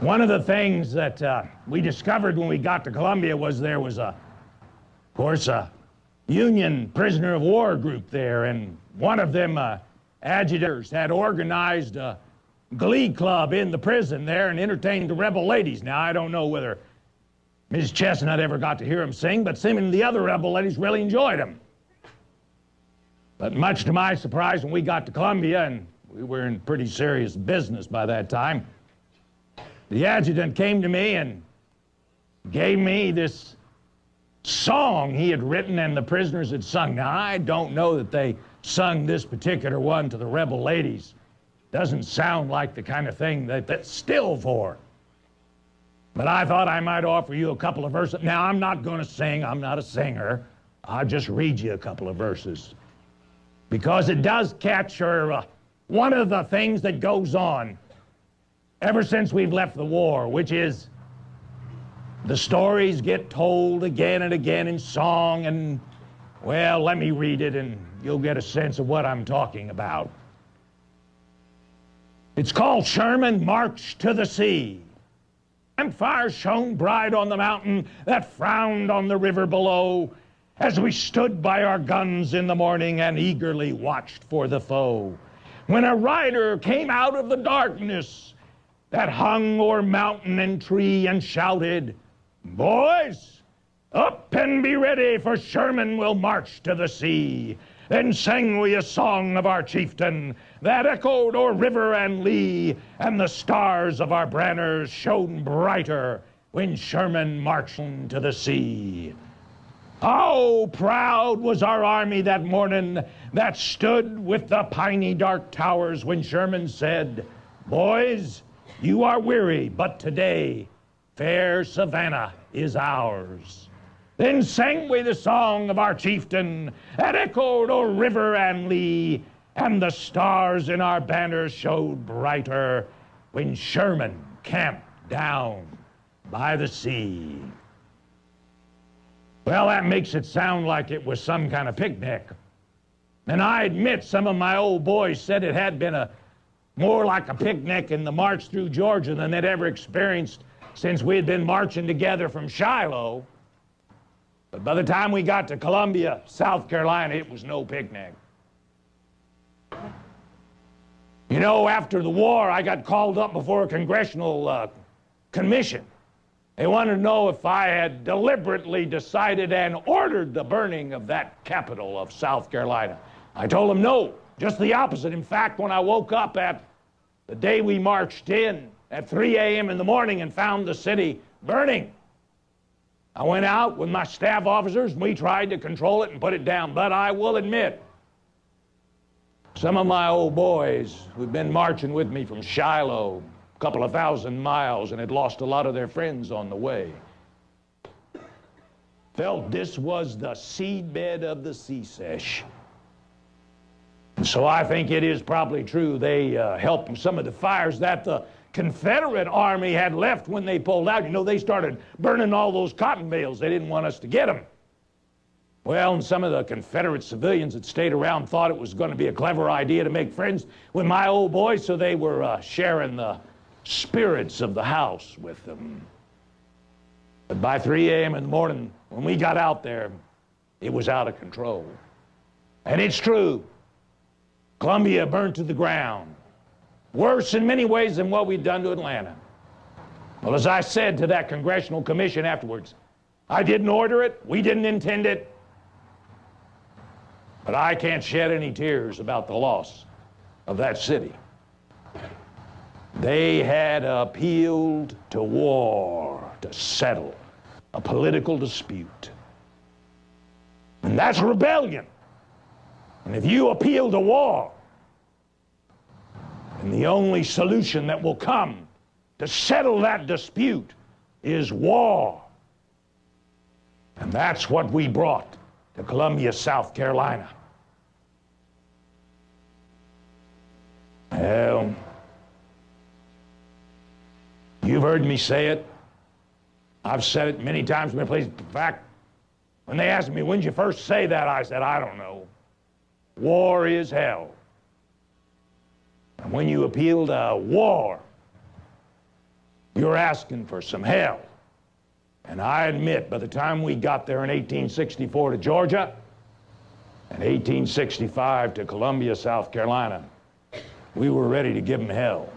One of the things that we discovered when we got to Columbia was there was, of course, a Union prisoner of war group there, and one of them agitators had organized a glee club in the prison there and entertained the rebel ladies. Now, I don't know whether Ms. Chestnut ever got to hear him sing, but seemingly the other rebel ladies really enjoyed him. But much to my surprise, when we got to Columbia, and we were in pretty serious business by that time, the adjutant came to me and gave me this song he had written and the prisoners had sung. Now, I don't know that they sung this particular one to the rebel ladies. Doesn't sound like the kind of thing that's still for. But I thought I might offer you a couple of verses. Now, I'm not going to sing. I'm not a singer. I'll just read you a couple of verses, because it does capture one of the things that goes on ever since we've left the war, which is the stories get told again and again in song, and, well, let me read it and you'll get a sense of what I'm talking about. It's called Sherman Marched to the Sea. Campfires shone bright on the mountain that frowned on the river below, as we stood by our guns in the morning and eagerly watched for the foe. When a rider came out of the darkness that hung o'er mountain and tree and shouted, "Boys, up and be ready, for Sherman will march to the sea." Then sang we a song of our chieftain that echoed o'er river and lea, and the stars of our banners shone brighter when Sherman marched to the sea. How proud was our army that morning that stood with the piney dark towers, when Sherman said, "Boys, you are weary, but today fair Savannah is ours." Then sang we the song of our chieftain that echoed o'er river and lea, and the stars in our banners showed brighter when Sherman camped down by the sea. Well, that makes it sound like it was some kind of picnic. And I admit some of my old boys said it had been more like a picnic in the march through Georgia than they'd ever experienced since we had been marching together from Shiloh. But by the time we got to Columbia, South Carolina, it was no picnic. You know, after the war, I got called up before a congressional commission. They wanted to know if I had deliberately decided and ordered the burning of that capital of South Carolina. I told them no, just the opposite. In fact, when I woke up at the day we marched in at 3 a.m. in the morning and found the city burning, I went out with my staff officers and we tried to control it and put it down. But I will admit, some of my old boys who'd been marching with me from Shiloh, a couple of thousand miles, and had lost a lot of their friends on the way, felt this was the seedbed of the Secesh. And so I think it is probably true they helped some of the fires that the Confederate Army had left when they pulled out. You know, they started burning all those cotton bales. They didn't want us to get them. Well, and some of the Confederate civilians that stayed around thought it was going to be a clever idea to make friends with my old boys, so they were sharing the spirits of the house with them. But by 3 a.m. in the morning, when we got out there, it was out of control. And it's true, Columbia burned to the ground. Worse in many ways than what we'd done to Atlanta. Well, as I said to that congressional commission afterwards, I didn't order it, we didn't intend it, but I can't shed any tears about the loss of that city. They had appealed to war to settle a political dispute. And that's rebellion. And if you appeal to war, and the only solution that will come to settle that dispute is war. And that's what we brought to Columbia, South Carolina. Well, you've heard me say it. I've said it many times in many places. In fact, when they asked me, when did you first say that? I said, I don't know. War is hell. And when you appeal to war, you're asking for some hell. And I admit, by the time we got there in 1864 to Georgia, and 1865 to Columbia, South Carolina, we were ready to give them hell.